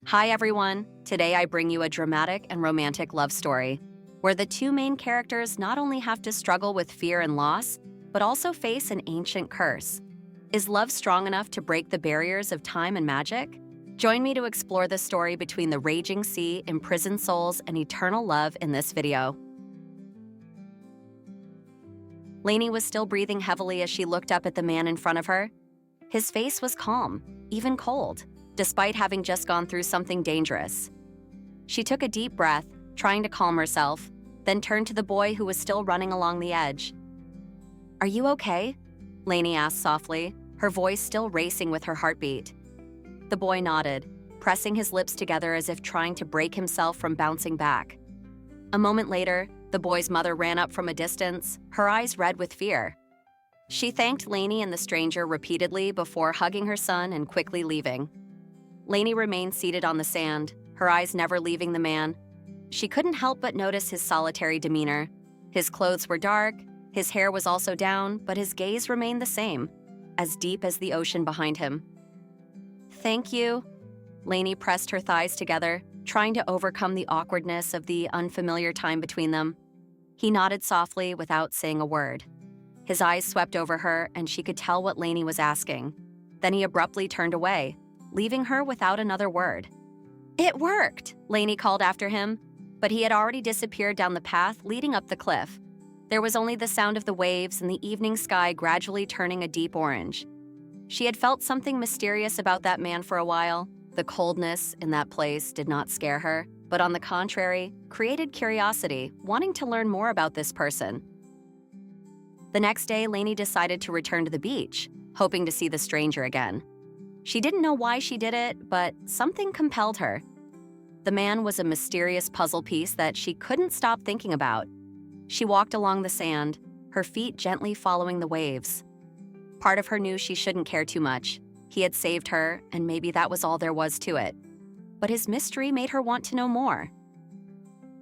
Hi everyone! Today I bring you a dramatic and romantic love story, where the two main characters not only have to struggle with fear and loss, but also face an ancient curse. Is love strong enough to break the barriers of time and magic? Join me to explore the story between the raging sea, imprisoned souls, and eternal love in this video. Laney was still breathing heavily as she looked up at the man in front of her. His face was calm, even cold, despite having just gone through something dangerous. She took a deep breath, trying to calm herself, then turned to the boy who was still running along the edge. "Are you okay?" Laney asked softly, her voice still racing with her heartbeat. The boy nodded, pressing his lips together as if trying to break himself from bouncing back. A moment later, the boy's mother ran up from a distance, her eyes red with fear. She thanked Laney and the stranger repeatedly before hugging her son and quickly leaving. Laney remained seated on the sand, her eyes never leaving the man. She couldn't help but notice his solitary demeanor. His clothes were dark, his hair was also down, but his gaze remained the same, as deep as the ocean behind him. "Thank you." Laney pressed her thighs together, trying to overcome the awkwardness of the unfamiliar time between them. He nodded softly without saying a word. His eyes swept over her, and she could tell what Laney was asking. Then he abruptly turned away, leaving her without another word. "It worked!" Laney called after him, but he had already disappeared down the path leading up the cliff. There was only the sound of the waves and the evening sky gradually turning a deep orange. She had felt something mysterious about that man for a while. The coldness in that place did not scare her, but on the contrary, created curiosity, wanting to learn more about this person. The next day, Laney decided to return to the beach, hoping to see the stranger again. She didn't know why she did it, but something compelled her. The man was a mysterious puzzle piece that she couldn't stop thinking about. She walked along the sand, her feet gently following the waves. Part of her knew she shouldn't care too much. He had saved her, and maybe that was all there was to it. But his mystery made her want to know more.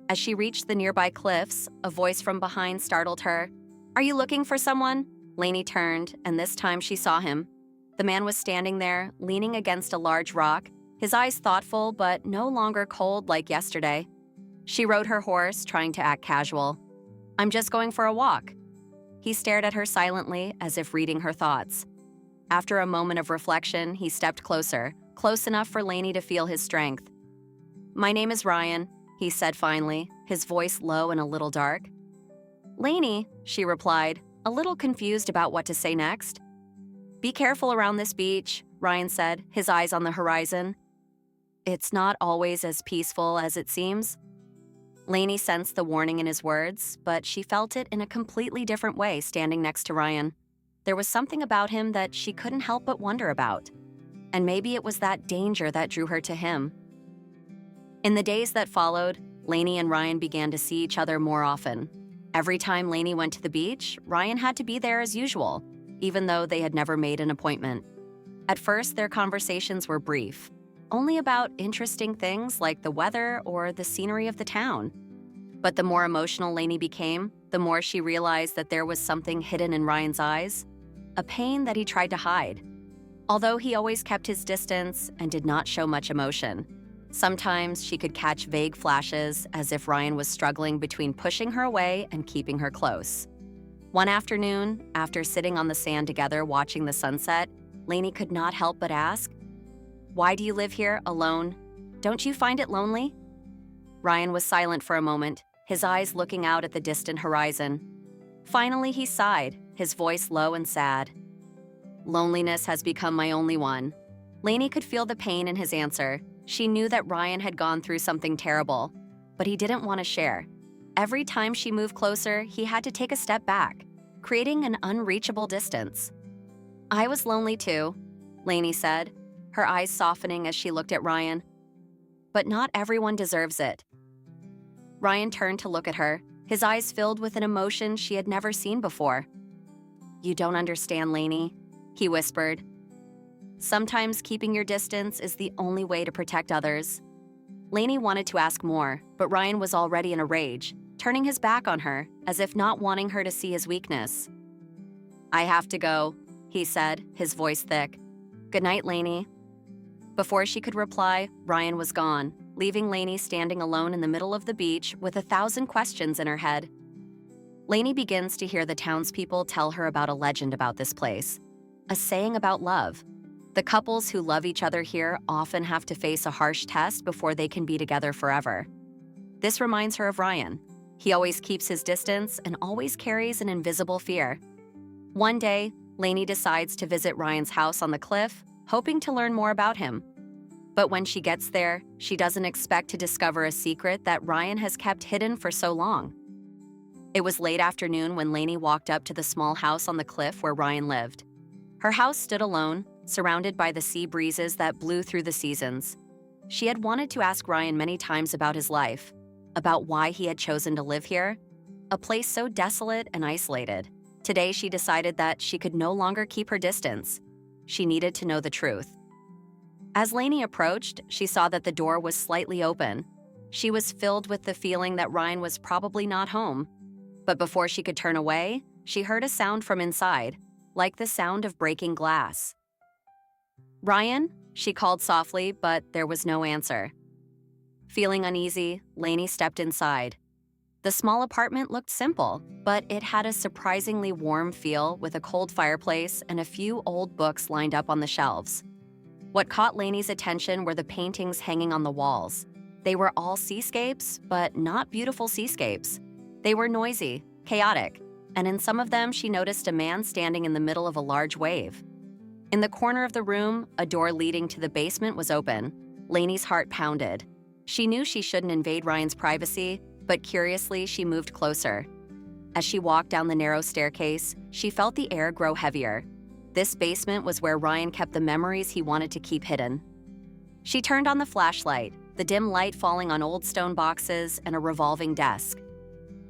As she reached the nearby cliffs, a voice from behind startled her. "Are you looking for someone?" Laney turned, and this time she saw him. The man was standing there, leaning against a large rock, his eyes thoughtful but no longer cold like yesterday. She rode her horse, trying to act casual. "I'm just going for a walk." He stared at her silently, as if reading her thoughts. After a moment of reflection, he stepped closer, close enough for Laney to feel his strength. "My name is Ryan," he said finally, his voice low and a little dark. "Laney," she replied, a little confused about what to say next. "Be careful around this beach," Ryan said, his eyes on the horizon. "It's not always as peaceful as it seems." Laney sensed the warning in his words, but she felt it in a completely different way standing next to Ryan. There was something about him that she couldn't help but wonder about. And maybe it was that danger that drew her to him. In the days that followed, Laney and Ryan began to see each other more often. Every time Laney went to the beach, Ryan had to be there as usual, even though they had never made an appointment. At first, their conversations were brief, only about interesting things like the weather or the scenery of the town. But the more emotional Laney became, the more she realized that there was something hidden in Ryan's eyes, a pain that he tried to hide. Although he always kept his distance and did not show much emotion, sometimes she could catch vague flashes as if Ryan was struggling between pushing her away and keeping her close. One afternoon, after sitting on the sand together watching the sunset, Laney could not help but ask, "Why do you live here, alone? Don't you find it lonely?" Ryan was silent for a moment, his eyes looking out at the distant horizon. Finally, he sighed, his voice low and sad. "Loneliness has become my only one." Laney could feel the pain in his answer. She knew that Ryan had gone through something terrible, but he didn't want to share. Every time she moved closer, he had to take a step back, creating an unreachable distance. "I was lonely too," Laney said, her eyes softening as she looked at Ryan. "But not everyone deserves it." Ryan turned to look at her, his eyes filled with an emotion she had never seen before. "You don't understand, Laney," he whispered. "Sometimes keeping your distance is the only way to protect others." Laney wanted to ask more, but Ryan was already in a rage, turning his back on her, as if not wanting her to see his weakness. "I have to go," he said, his voice thick. "Good night, Laney." Before she could reply, Ryan was gone, leaving Laney standing alone in the middle of the beach with 1,000 questions in her head. Laney begins to hear the townspeople tell her about a legend about this place, a saying about love. The couples who love each other here often have to face a harsh test before they can be together forever. This reminds her of Ryan. He always keeps his distance and always carries an invisible fear. One day, Laney decides to visit Ryan's house on the cliff, hoping to learn more about him. But when she gets there, she doesn't expect to discover a secret that Ryan has kept hidden for so long. It was late afternoon when Laney walked up to the small house on the cliff where Ryan lived. Her house stood alone, surrounded by the sea breezes that blew through the seasons. She had wanted to ask Ryan many times about his life, about why he had chosen to live here, a place so desolate and isolated. Today she decided that she could no longer keep her distance. She needed to know the truth. As Laney approached, she saw that the door was slightly open. She was filled with the feeling that Ryan was probably not home. But before she could turn away, she heard a sound from inside, like the sound of breaking glass. "Ryan?" she called softly, but there was no answer. Feeling uneasy, Laney stepped inside. The small apartment looked simple, but it had a surprisingly warm feel with a cold fireplace and a few old books lined up on the shelves. What caught Laney's attention were the paintings hanging on the walls. They were all seascapes, but not beautiful seascapes. They were noisy, chaotic, and in some of them she noticed a man standing in the middle of a large wave. In the corner of the room, a door leading to the basement was open. Laney's heart pounded. She knew she shouldn't invade Ryan's privacy, but curiously she moved closer. As she walked down the narrow staircase, she felt the air grow heavier. This basement was where Ryan kept the memories he wanted to keep hidden. She turned on the flashlight, the dim light falling on old stone boxes and a revolving desk.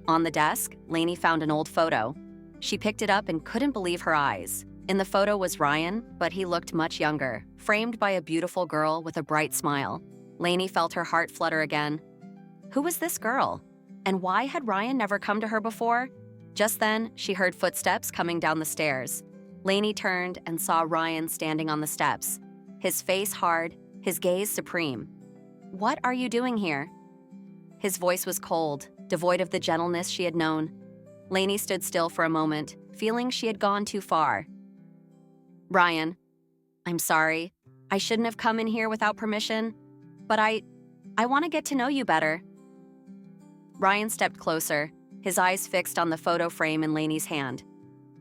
On the desk, Laney found an old photo. She picked it up and couldn't believe her eyes. In the photo was Ryan, but he looked much younger, framed by a beautiful girl with a bright smile. Laney felt her heart flutter again. Who was this girl? And why had Ryan never come to her before? Just then, she heard footsteps coming down the stairs. Laney turned and saw Ryan standing on the steps, his face hard, his gaze supreme. "What are you doing here?" His voice was cold, devoid of the gentleness she had known. Laney stood still for a moment, feeling she had gone too far. "Ryan, I'm sorry. I shouldn't have come in here without permission, but I want to get to know you better." Ryan stepped closer, his eyes fixed on the photo frame in Laney's hand.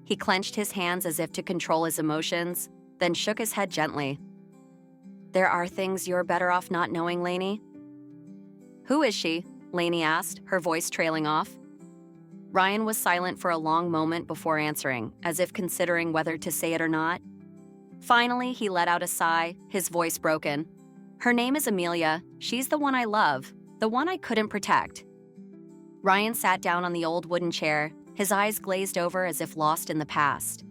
He clenched his hands as if to control his emotions, then shook his head gently. "There are things you're better off not knowing, Laney." "Who is she?" Laney asked, her voice trailing off. Ryan was silent for a long moment before answering, as if considering whether to say it or not. Finally, he let out a sigh, his voice broken. "Her name is Amelia. She's the one I love, the one I couldn't protect." Ryan sat down on the old wooden chair, his eyes glazed over as if lost in the past.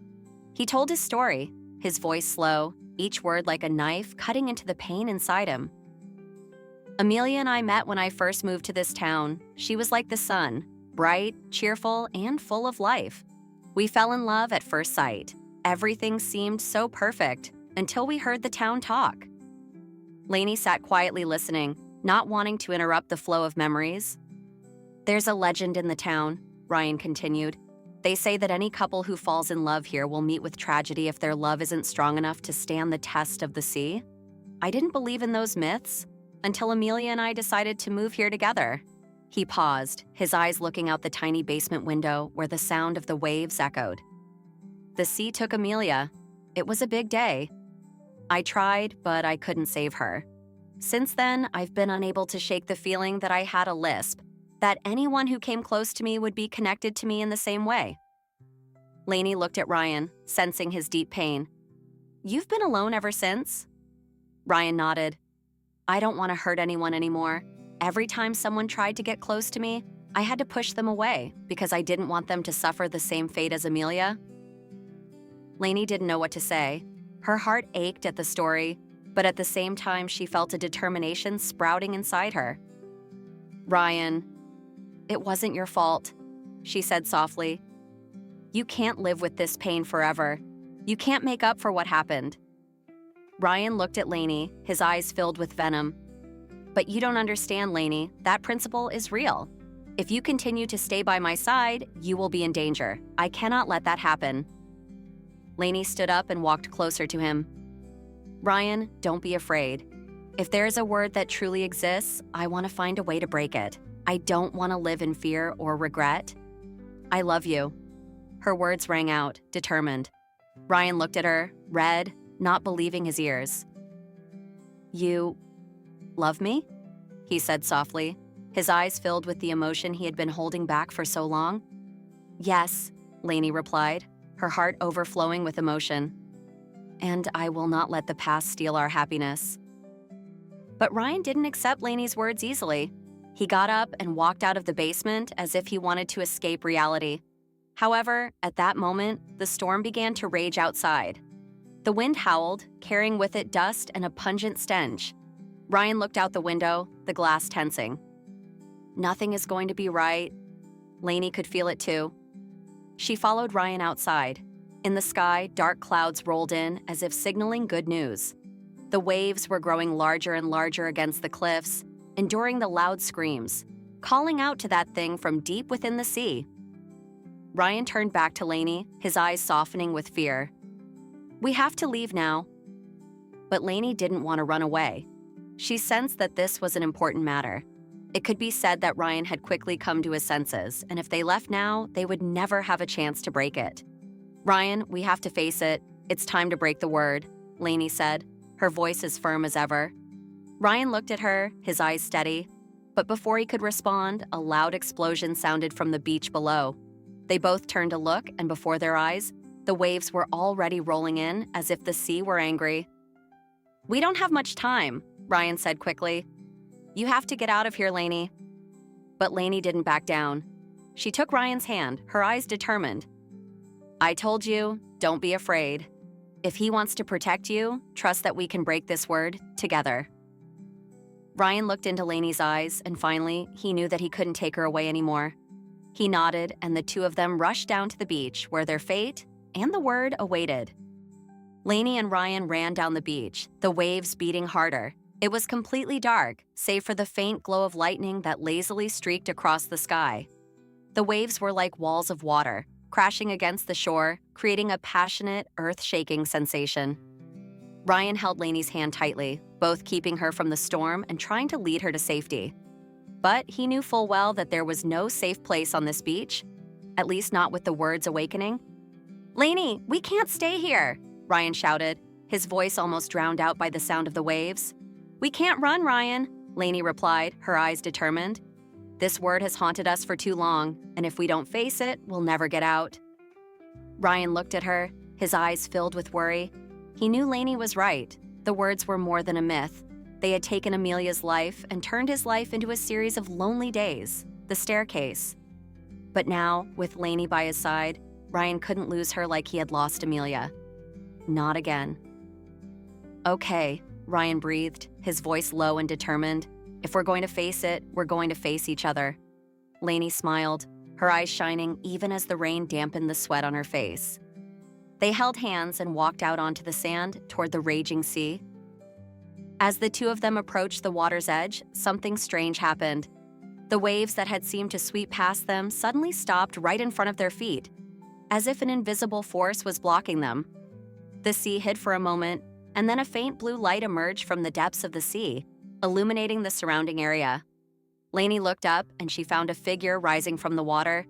He told his story, his voice slow, each word like a knife cutting into the pain inside him. "Amelia and I met when I first moved to this town. She was like the sun, bright, cheerful, and full of life. We fell in love at first sight. Everything seemed so perfect until we heard the town talk." Laney sat quietly listening, not wanting to interrupt the flow of memories. "There's a legend in the town," Ryan continued. "They say that any couple who falls in love here will meet with tragedy if their love isn't strong enough to stand the test of the sea. I didn't believe in those myths until Amelia and I decided to move here together." He paused, his eyes looking out the tiny basement window where the sound of the waves echoed. "The sea took Amelia. It was a big day. I tried, but I couldn't save her. Since then, I've been unable to shake the feeling that I had a lisp, that anyone who came close to me would be connected to me in the same way." Laney looked at Ryan, sensing his deep pain. "You've been alone ever since?" Ryan nodded. "I don't want to hurt anyone anymore. Every time someone tried to get close to me, I had to push them away because I didn't want them to suffer the same fate as Amelia." Laney didn't know what to say. Her heart ached at the story, but at the same time she felt a determination sprouting inside her. "Ryan, it wasn't your fault," she said softly. "You can't live with this pain forever. You can't make up for what happened." Ryan looked at Laney, his eyes filled with venom. But you don't understand, Laney. That principle is real. If you continue to stay by my side, you will be in danger. I cannot let that happen. Laney stood up and walked closer to him. Ryan, don't be afraid. If there is a word that truly exists, I want to find a way to break it. I don't want to live in fear or regret. I love you. Her words rang out, determined. Ryan looked at her, red, not believing his ears. You love me? He said softly, his eyes filled with the emotion he had been holding back for so long. Yes, Laney replied, her heart overflowing with emotion. And I will not let the past steal our happiness. But Ryan didn't accept Laney's words easily. He got up and walked out of the basement as if he wanted to escape reality. However, at that moment, the storm began to rage outside. The wind howled, carrying with it dust and a pungent stench. Ryan looked out the window, the glass tensing. Nothing is going to be right. Laney could feel it too. She followed Ryan outside. In the sky, dark clouds rolled in as if signaling good news. The waves were growing larger and larger against the cliffs, enduring the loud screams, calling out to that thing from deep within the sea. Ryan turned back to Laney, his eyes softening with fear. We have to leave now. But Laney didn't want to run away. She sensed that this was an important matter. It could be said that Ryan had quickly come to his senses, and if they left now, they would never have a chance to break it. Ryan, we have to face it. It's time to break the word, Laney said, her voice as firm as ever. Ryan looked at her, his eyes steady. But before he could respond, a loud explosion sounded from the beach below. They both turned to look, and before their eyes, the waves were already rolling in as if the sea were angry. We don't have much time, Ryan said quickly. You have to get out of here, Laney. But Laney didn't back down. She took Ryan's hand, her eyes determined. I told you, don't be afraid. If he wants to protect you, trust that we can break this word together. Ryan looked into Laney's eyes, and finally, he knew that he couldn't take her away anymore. He nodded, and the two of them rushed down to the beach where their fate and the word awaited. Laney and Ryan ran down the beach, the waves beating harder. It was completely dark, save for the faint glow of lightning that lazily streaked across the sky. The waves were like walls of water, crashing against the shore, creating a passionate, earth-shaking sensation. Ryan held Laney's hand tightly, both keeping her from the storm and trying to lead her to safety. But he knew full well that there was no safe place on this beach, at least not with the words awakening. Laney, we can't stay here, Ryan shouted, his voice almost drowned out by the sound of the waves. We can't run, Ryan, Laney replied, her eyes determined. This word has haunted us for too long, and if we don't face it, we'll never get out. Ryan looked at her, his eyes filled with worry. He knew Laney was right. The words were more than a myth. They had taken Amelia's life and turned his life into a series of lonely days, the staircase. But now, with Laney by his side, Ryan couldn't lose her like he had lost Amelia. Not again. Okay, Ryan breathed, his voice low and determined. If we're going to face it, we're going to face each other. Laney smiled, her eyes shining even as the rain dampened the sweat on her face. They held hands and walked out onto the sand toward the raging sea. As the two of them approached the water's edge, something strange happened. The waves that had seemed to sweep past them suddenly stopped right in front of their feet, as if an invisible force was blocking them. The sea hid for a moment, and then a faint blue light emerged from the depths of the sea, illuminating the surrounding area. Laney looked up, and she found a figure rising from the water.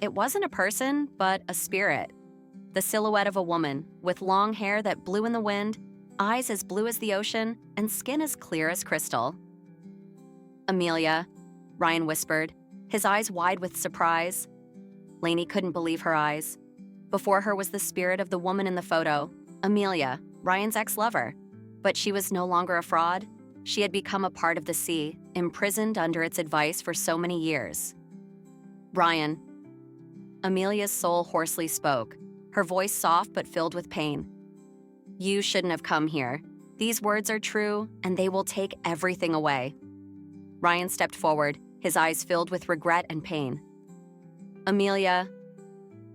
It wasn't a person, but a spirit. The silhouette of a woman, with long hair that blew in the wind, eyes as blue as the ocean, and skin as clear as crystal. Amelia, Ryan whispered, his eyes wide with surprise. Laney couldn't believe her eyes. Before her was the spirit of the woman in the photo, Amelia, Ryan's ex-lover. But she was no longer a fraud. She had become a part of the sea, imprisoned under its advice for so many years. Ryan. Amelia's soul hoarsely spoke, her voice soft but filled with pain. You shouldn't have come here. These words are true, and they will take everything away. Ryan stepped forward, his eyes filled with regret and pain. Amelia,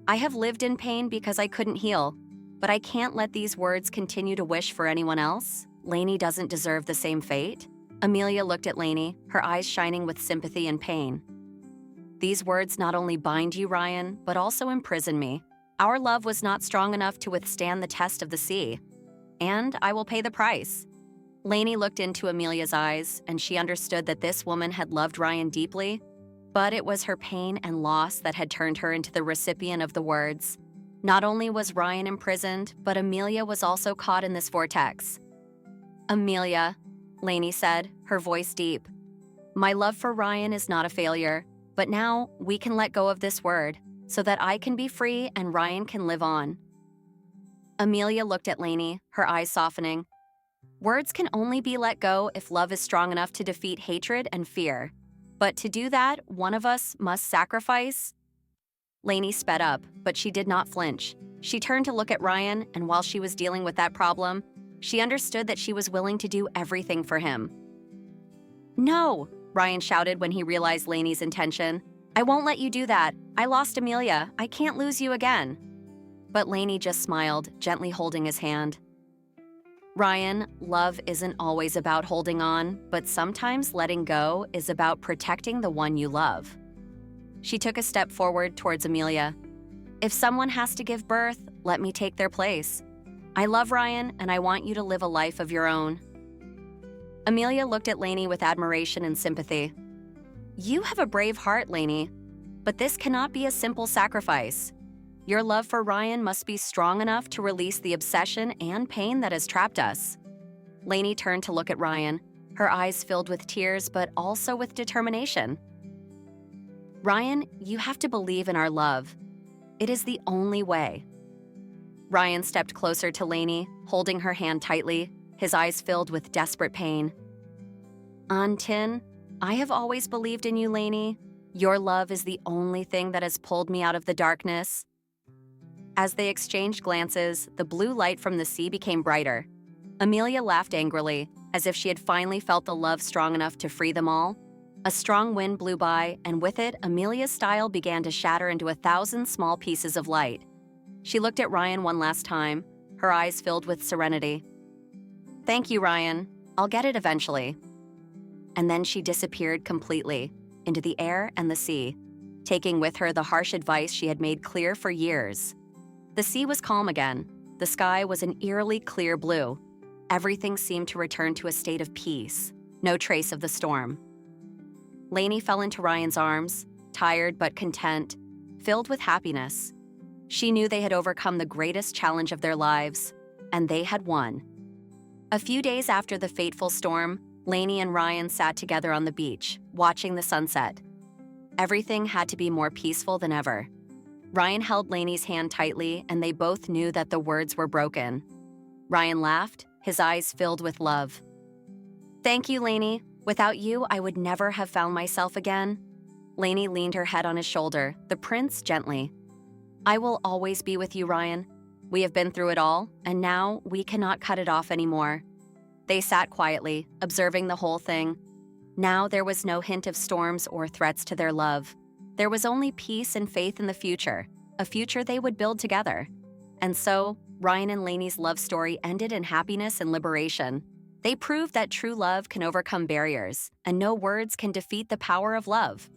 I have lived in pain because I couldn't heal. but I can't let these words continue to wish for anyone else. Laney doesn't deserve the same fate. Amelia looked at Laney, her eyes shining with sympathy and pain. These words not only bind you, Ryan, but also imprison me. Our love was not strong enough to withstand the test of the sea. And I will pay the price. Laney looked into Amelia's eyes, and she understood that this woman had loved Ryan deeply, but it was her pain and loss that had turned her into the recipient of the words. Not only was Ryan imprisoned, but Amelia was also caught in this vortex. Amelia, Laney said, her voice deep. My love for Ryan is not a failure, but now we can let go of this word so that I can be free and Ryan can live on. Amelia looked at Laney, her eyes softening. Words can only be let go if love is strong enough to defeat hatred and fear. But to do that, one of us must sacrifice. Laney sped up, but she did not flinch. She turned to look at Ryan, and while she was dealing with that problem, she understood that she was willing to do everything for him. No, Ryan shouted when he realized Laney's intention. I won't let you do that. I lost Amelia. I can't lose you again. But Laney just smiled, gently holding his hand. Ryan, love isn't always about holding on, but sometimes letting go is about protecting the one you love. She took a step forward towards Amelia. If someone has to give birth, let me take their place. I love Ryan, and I want you to live a life of your own. Amelia looked at Laney with admiration and sympathy. You have a brave heart, Laney, but this cannot be a simple sacrifice. Your love for Ryan must be strong enough to release the obsession and pain that has trapped us. Laney turned to look at Ryan, her eyes filled with tears but also with determination. Ryan, you have to believe in our love. It is the only way. Ryan stepped closer to Laney, holding her hand tightly, his eyes filled with desperate pain. Tin, I have always believed in you, Laney. Your love is the only thing that has pulled me out of the darkness. As they exchanged glances, the blue light from the sea became brighter. Amelia laughed angrily, as if she had finally felt the love strong enough to free them all. A strong wind blew by, and with it, Amelia's style began to shatter into 1,000 small pieces of light. She looked at Ryan one last time, her eyes filled with serenity. Thank you, Ryan. I'll get it eventually. And then she disappeared completely, into the air and the sea, taking with her the harsh advice she had made clear for years. The sea was calm again. The sky was an eerily clear blue. Everything seemed to return to a state of peace, no trace of the storm. Laney fell into Ryan's arms, tired but content, filled with happiness. She knew they had overcome the greatest challenge of their lives, and they had won. A few days after the fateful storm, Laney and Ryan sat together on the beach, watching the sunset. Everything had to be more peaceful than ever. Ryan held Laney's hand tightly, and they both knew that the words were broken. Ryan laughed, his eyes filled with love. Thank you, Laney. Without you, I would never have found myself again. Laney leaned her head on his shoulder, the prince gently. I will always be with you, Ryan. We have been through it all, and now we cannot cut it off anymore. They sat quietly, observing the whole thing. Now there was no hint of storms or threats to their love. There was only peace and faith in the future, a future they would build together. And so, Ryan and Laney's love story ended in happiness and liberation. They proved that true love can overcome barriers, and no words can defeat the power of love.